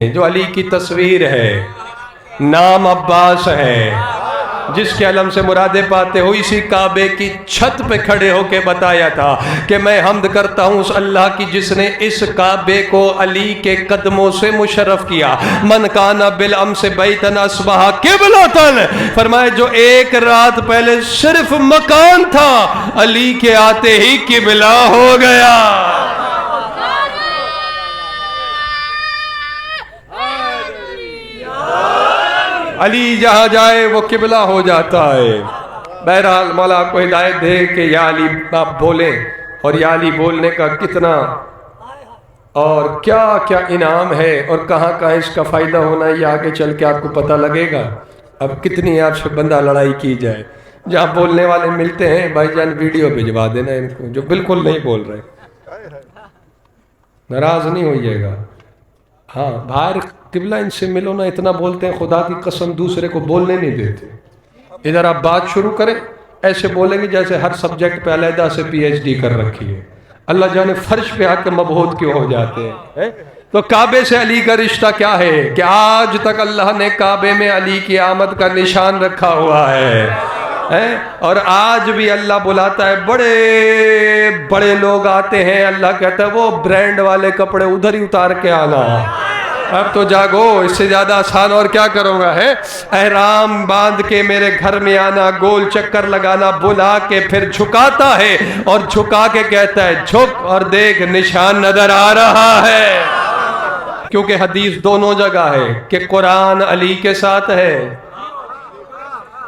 جو علی کی تصویر ہے، نام عباس ہے، جس کے علم سے مرادیں پاتے ہو، اسی کعبے کی چھت پہ کھڑے ہو کے بتایا تھا کہ میں حمد کرتا ہوں اس اللہ کی جس نے اس کعبے کو علی کے قدموں سے مشرف کیا۔ من کان بالامس بیتن اصبح قبلۃ، فرمائے جو ایک رات پہلے صرف مکان تھا، علی کے آتے ہی قبلہ ہو گیا۔ علی جہاں جائے وہ قبلہ ہو جاتا ہے۔ بہرحال مولا آپ کو ہدایت دے کہ یا علی آپ بولیں، اور یا علی بولنے کا کتنا اور کیا کیا انعام ہے اور کہاں کہاں اس کا فائدہ ہونا ہے، یہ آگے چل کے آپ کو پتہ لگے گا۔ اب کتنی آپ سے بندہ لڑائی کی جائے، جہاں بولنے والے ملتے ہیں بھائی جان ویڈیو بھجوا دینا ان کو جو بالکل نہیں بول رہے، ناراض نہیں ہوئیے گا۔ ہاں باہر قبلہ ان سے ملو نا، اتنا بولتے ہیں خدا کی قسم دوسرے کو بولنے نہیں دیتے۔ ادھر آپ بات شروع کریں ایسے بولیں گے جیسے ہر سبجیکٹ پہ علیحدہ سے پی ایچ ڈی کر رکھی ہے، اللہ جانے فرش پہ آ کے مبہوت کیوں ہو جاتے ہیں۔ تو کعبے سے علی کا رشتہ کیا ہے کہ آج تک اللہ نے کعبے میں علی کی آمد کا نشان رکھا ہوا ہے، اور آج بھی اللہ بلاتا ہے، بڑے بڑے لوگ آتے ہیں، اللہ کہتا ہے وہ برانڈ والے کپڑے ادھر ہی اتار کے آنا، اب تو جاگو، اس سے زیادہ آسان اور کیا کروں گا ہے؟ احرام باندھ کے میرے گھر میں آنا، گول چکر لگانا، بلا کے پھر جھکاتا ہے اور جھکا کے کہتا ہے جھک اور دیکھ نشان نظر آ رہا ہے، کیونکہ حدیث دونوں جگہ ہے کہ قرآن علی کے ساتھ ہے،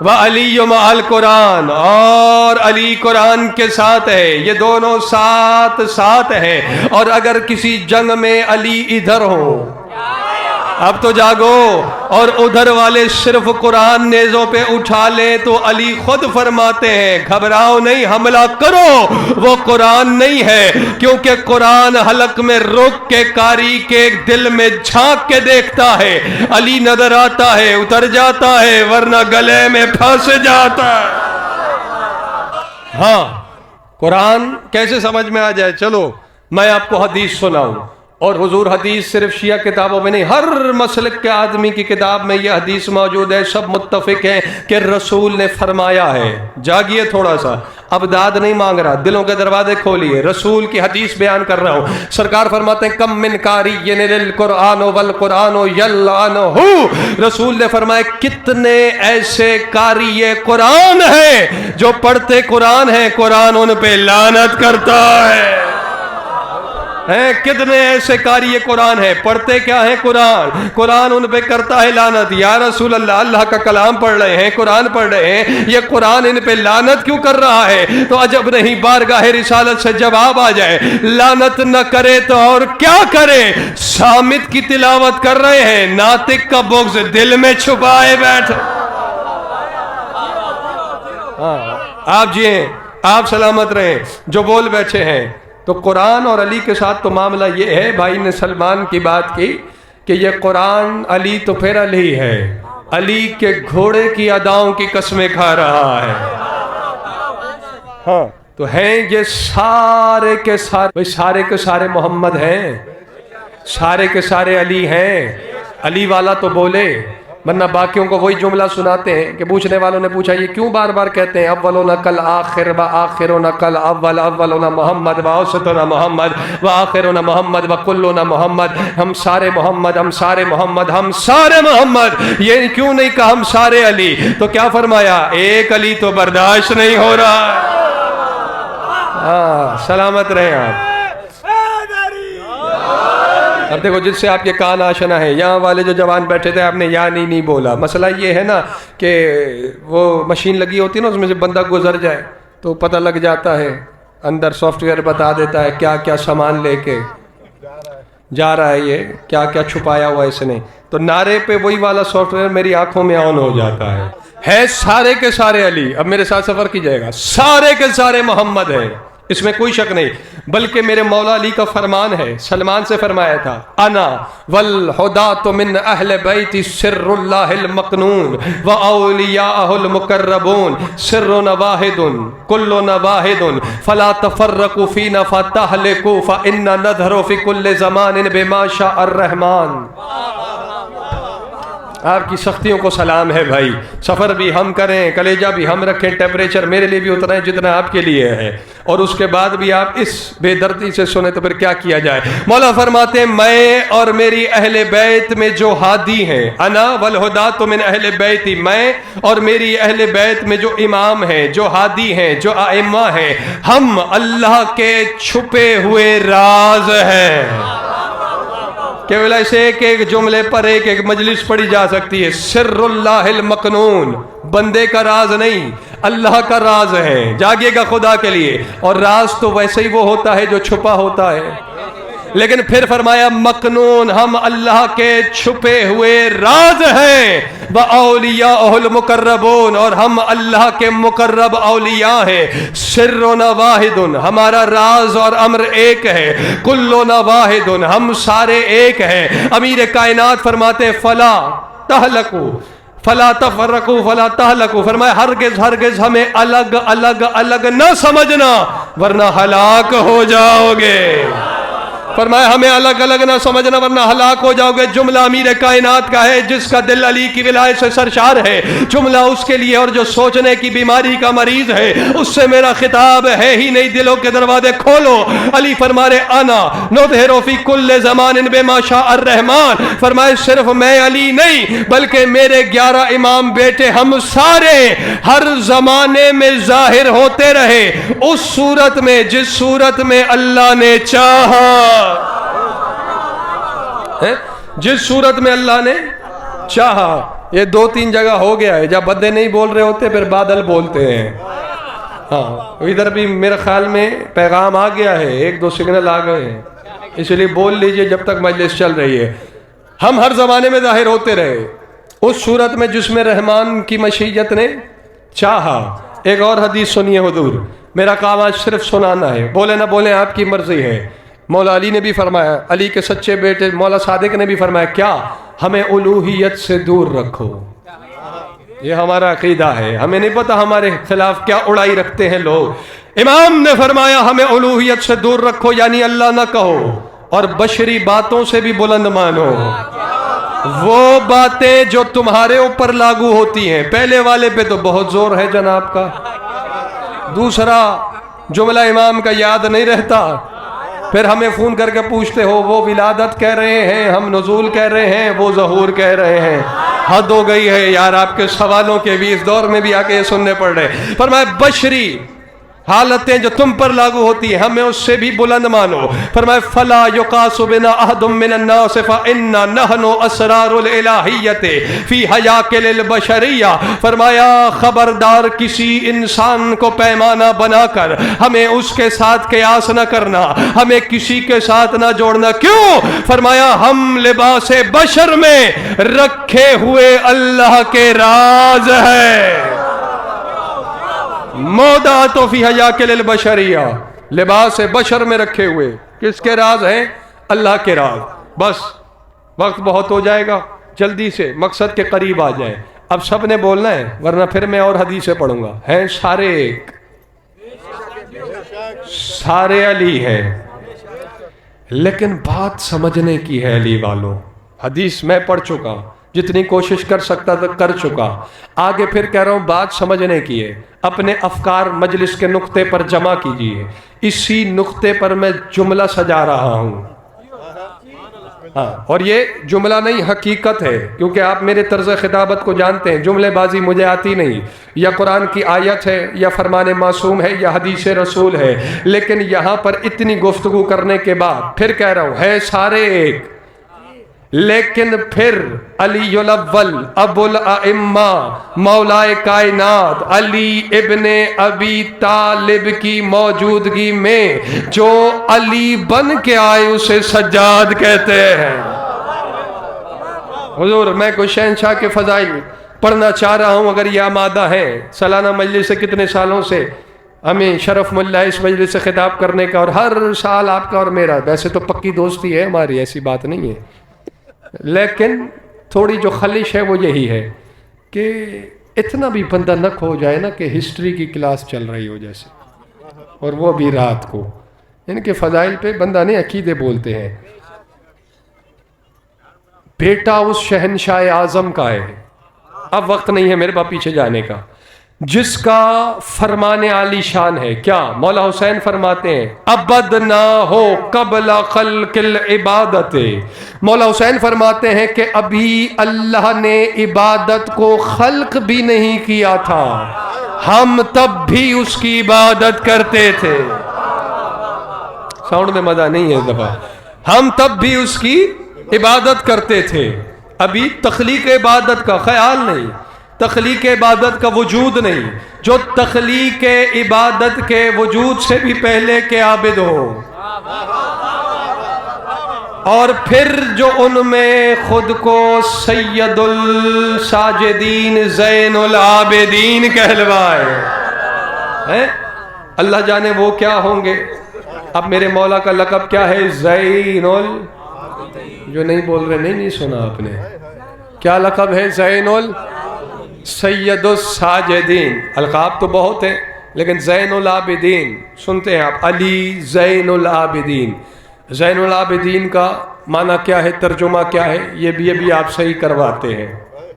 وَعَلِيُّ مَعَ الْقُرْآنِ، اور علی قرآن کے ساتھ ہے، یہ دونوں ساتھ ساتھ ہیں۔ اور اگر کسی جنگ میں علی ادھر ہو، اب تو جاگو، اور ادھر والے صرف قرآن نیزوں پہ اٹھا لیں تو علی خود فرماتے ہیں گھبراؤ نہیں، حملہ کرو، وہ قرآن نہیں ہے، کیونکہ قرآن حلق میں رک کے قاری کے دل میں جھانک کے دیکھتا ہے، علی نظر آتا ہے اتر جاتا ہے، ورنہ گلے میں پھنس جاتا ہے۔ ہاں قرآن کیسے سمجھ میں آ جائے، چلو میں آپ کو حدیث سناؤں، اور حضور حدیث صرف شیعہ کتابوں میں نہیں، ہر مسلک کے آدمی کی کتاب میں یہ حدیث موجود ہے، سب متفق ہیں کہ رسول نے فرمایا ہے۔ جاگیے تھوڑا سا، اب داد نہیں مانگ رہا، دلوں کے دروازے کھولیے، رسول کی حدیث بیان کر رہا ہوں۔ سرکار فرماتے ہیں کم من قاری للقرآن والقرآن یلعنہ، رسول نے فرمایا کتنے ایسے قاری قرآن ہیں جو پڑھتے قرآن ہیں، قرآن ان پہ لعنت کرتا ہے۔ کتنے ایسے قاری قرآن ہیں، پڑھتے کیا ہیں قرآن، قرآن ان پہ کرتا ہے لعنت۔ یا رسول اللہ، اللہ کا کلام پڑھ رہے ہیں، قرآن پڑھ رہے ہیں، یہ قرآن ان پہ لعنت کیوں کر رہا ہے؟ تو عجب نہیں بارگاہ رسالت سے جواب آ جائے، لعنت نہ کرے تو اور کیا کرے، صامت کی تلاوت کر رہے ہیں، ناطق کا بغض دل میں چھپائے بیٹھے۔ آپ جیئیں، آپ سلامت رہیں، جو بول بیٹھے ہیں۔ تو قرآن اور علی کے ساتھ تو معاملہ یہ ہے، بھائی نے سلمان کی بات کی کہ یہ قرآن علی تو پھر علی ہے، علی کے گھوڑے کی اداؤں کی قسمیں کھا رہا ہے۔ ہاں تو ہیں یہ سارے کے سارے، بھائی سارے کے سارے محمد ہیں، سارے کے سارے علی ہیں، علی والا تو بولے، ورنہ باقیوں کو وہی جملہ سناتے ہیں کہ پوچھنے والوں نے پوچھا یہ کیوں بار بار کہتے ہیں اولنا کل آخر و آخرنا کل اول، اولنا محمد و اوسطنا محمد و آخرنا محمد و کلنا محمد، ہم سارے محمد، ہم سارے محمد، ہم سارے محمد، یہ کیوں نہیں کہا ہم سارے علی؟ تو کیا فرمایا، ایک علی تو برداشت نہیں ہو رہا۔ سلامت رہیں آپ۔ اب دیکھو جس سے آپ کے کان آشنا ہے، یہاں والے جو جوان بیٹھے تھے آپ نے یا نہیں بولا، مسئلہ یہ ہے نا کہ وہ مشین لگی ہوتی ہے نا، اس میں سے بندہ گزر جائے تو پتہ لگ جاتا ہے، اندر سافٹ ویئر بتا دیتا ہے کیا کیا سامان لے کے جا رہا ہے، یہ کیا کیا چھپایا ہوا اس نے۔ تو نعرے پہ وہی والا سافٹ ویئر میری آنکھوں میں آن ہو جاتا ہے سارے کے سارے علی۔ اب میرے ساتھ سفر کیجئے گا، سارے کے سارے محمد ہیں، اس میں کوئی شک نہیں، بلکہ میرے مولا علی کا فرمان ہے، سلمان سے فرمایا تھا انا والہداۃ من اہل بیت سر اللہ المکنون واولیاءہ المقربون سرنا واحد کلنا واحد فلا تفرقوا فینا فتہلکوا فانا نظہر فی کل زمان بما شاء الرحمن۔ آپ کی سختیوں کو سلام ہے بھائی، سفر بھی ہم کریں، کلیجہ بھی ہم رکھیں، ٹیمپریچر میرے لیے بھی اتنا ہے جتنا آپ کے لیے ہے، اور اس کے بعد بھی آپ اس بے دردی سے سنیں تو پھر کیا کیا جائے۔ مولا فرماتے ہیں میں اور میری اہل بیت میں جو ہادی ہیں، انا والہداۃ من اہل بیتی، میں اور میری اہل بیت میں جو امام ہیں، جو ہادی ہیں، جو ائمہ ہیں، ہم اللہ کے چھپے ہوئے راز ہیں۔ کیول ایسے ایک جملے پر ایک مجلس پڑھی جا سکتی ہے، سر اللہ المکنون، بندے کا راز نہیں، اللہ کا راز ہے، جاگے گا خدا کے لیے، اور راز تو ویسے ہی وہ ہوتا ہے جو چھپا ہوتا ہے، لیکن پھر فرمایا مکنون، ہم اللہ کے چھپے ہوئے راز ہیں، وَأَوْلِيَاءُهُ الْمُقَرَّبُونَ، اور ہم اللہ کے مقرب اولیاء ہیں، سرنا واحد، ہمارا راز اور امر ایک ہے، کلنا واحد، ہم سارے ایک ہیں۔ امیر کائنات فرماتے ہیں فلا تہلکوا فلا تفرقوا فلا تہلکوا، فرمایا ہرگز ہرگز ہمیں الگ الگ الگ نہ سمجھنا ورنہ ہلاک ہو جاؤ گے۔ فرمایا ہمیں الگ الگ نہ سمجھنا ورنہ ہلاک ہو جاؤ گے۔ جملہ امیر کائنات کا ہے، جس کا دل علی کی ولایت سے سرشار ہے، جملہ اس کے لیے، اور جو سوچنے کی بیماری کا مریض ہے اس سے میرا خطاب ہے ہی نہیں، دلوں کے دروازے کھولو۔ علی فرما رہے انا نظہر فی کل زمان بما شاء الرحمن، فرمائے صرف میں علی نہیں بلکہ میرے 11 امام بیٹے ہم سارے ہر زمانے میں ظاہر ہوتے رہے اس صورت میں جس صورت میں اللہ نے چاہا، جس صورت میں اللہ نے چاہا۔ یہ 2-3 جگہ ہو گیا ہے، جب بندے نہیں بول رہے ہوتے پھر بادل بولتے ہیں۔ ہاں ادھر بھی میرے خیال میں پیغام آ گیا ہے، 1-2 سگنل آ گئے ہیں، اس لیے بول لیجئے جب تک مجلس چل رہی ہے۔ ہم ہر زمانے میں ظاہر ہوتے رہے اس صورت میں جس میں رحمان کی مشیت نے چاہا۔ ایک اور حدیث سنیے حضور، میرا کام آج صرف سنانا ہے، بولے نہ بولے آپ کی مرضی ہے۔ مولا علی نے بھی فرمایا، علی کے سچے بیٹے مولا صادق نے بھی فرمایا، کیا ہمیں الوہیت سے دور رکھو، یہ ہمارا عقیدہ ہے، ہمیں نہیں پتا ہمارے خلاف کیا اڑائی رکھتے ہیں لوگ۔ امام نے فرمایا ہمیں الوہیت سے دور رکھو، یعنی اللہ نہ کہو، اور بشری باتوں سے بھی بلند مانو، وہ باتیں جو تمہارے اوپر لاگو ہوتی ہیں۔ پہلے والے پہ تو بہت زور ہے جناب کا، دوسرا جملہ امام کا یاد نہیں رہتا، پھر ہمیں فون کر کے پوچھتے ہو وہ ولادت کہہ رہے ہیں، ہم نزول کہہ رہے ہیں، وہ ظہور کہہ رہے ہیں۔ حد ہو گئی ہے یار، آپ کے سوالوں کے بھی اس دور میں بھی آ کے یہ سننے پڑ رہے۔ فرمایا بشری حالتیں جو تم پر لاگو ہوتی ہیں ہمیں اس سے بھی بلند مانو۔ فرمایا فلا یقاس بنا احد من الناس فإنا نحن اسرار الالہیت فی حیاکل البشریہ، فرمایا خبردار کسی انسان کو پیمانہ بنا کر ہمیں اس کے ساتھ قیاس نہ کرنا، ہمیں کسی کے ساتھ نہ جوڑنا۔ کیوں؟ فرمایا ہم لباس بشر میں رکھے ہوئے اللہ کے راز ہے۔ مودات فی حیاکل البشریہ، لباس بشر میں رکھے ہوئے کس کے راز ہیں؟ اللہ کے راز۔ بس وقت بہت ہو جائے گا، جلدی سے مقصد کے قریب آ جائیں۔ اب سب نے بولنا ہے ورنہ پھر میں اور حدیثیں پڑھوں گا۔ ہیں سارے ایک، سارے علی ہیں، لیکن بات سمجھنے کی ہے علی والوں۔ حدیث میں پڑھ چکا، جتنی کوشش کر سکتا تھا کر چکا، آگے پھر کہہ رہا ہوں بات سمجھنے کی ہے۔ اپنے افکار مجلس کے نقطے پر جمع کیجئے، اسی نقطے پر میں جملہ سجا رہا ہوں۔ اور یہ جملہ نہیں حقیقت ہے، کیونکہ آپ میرے طرز خطابت کو جانتے ہیں، جملے بازی مجھے آتی نہیں، یا قرآن کی آیت ہے یا فرمان معصوم ہے یا حدیث رسول ہے، لیکن یہاں پر اتنی گفتگو کرنے کے بعد پھر کہہ رہا ہوں ہے سارے ایک، لیکن پھر علی الاول ابو الائمہ مولا کائنات علی ابن ابی طالب کی موجودگی میں جو علی بن کے آئے اسے سجاد کہتے ہیں۔ حضور میں کوئی شہنشاہ کے فضائل پڑھنا چاہ رہا ہوں، اگر یہ آمادہ ہیں۔ سالانہ مجلس سے کتنے سالوں سے ہمیں شرف ملا اس مجلس سے خطاب کرنے کا، اور ہر سال آپ کا اور میرا، ویسے تو پکی دوستی ہے ہماری، ایسی بات نہیں ہے، لیکن تھوڑی جو خلش ہے وہ یہی ہے کہ اتنا بھی بندہ نہ کھو جائے نا کہ ہسٹری کی کلاس چل رہی ہو جیسے، اور وہ بھی رات کو، ان کے فضائل پہ بندہ نہیں، عقیدے بولتے ہیں۔ بیٹا اس شہنشاہ اعظم کا ہے، اب وقت نہیں ہے میرے پاس پیچھے جانے کا، جس کا فرمان عالی شان ہے۔ کیا مولا حسین فرماتے ہیں ابد نہ ہو قبل خلق العبادت، مولا حسین فرماتے ہیں کہ ابھی اللہ نے عبادت کو خلق بھی نہیں کیا تھا، ہم تب بھی اس کی عبادت کرتے تھے۔ ساؤنڈ میں مزہ نہیں ہے اس دفعہ، ہم تب بھی اس کی عبادت کرتے تھے، ابھی تخلیق عبادت کا خیال نہیں، تخلیق عبادت کا وجود نہیں، جو تخلیق عبادت کے وجود سے بھی پہلے کے عابد ہو، اور پھر جو ان میں خود کو سید الساجدین زین العابدین کہلوائے، اللہ جانے وہ کیا ہوں گے۔ اب میرے مولا کا لقب کیا ہے؟ زین جو نہیں بول رہے، نہیں سنا آپ نے، کیا لقب ہے؟ زین سید الساجدین۔ القاب تو بہت ہیں لیکن زین العابدین سنتے ہیں آپ، علی زین العابدین۔ زین العابدین کا معنی کیا ہے، ترجمہ کیا ہے، یہ بھی آپ صحیح کرواتے ہیں۔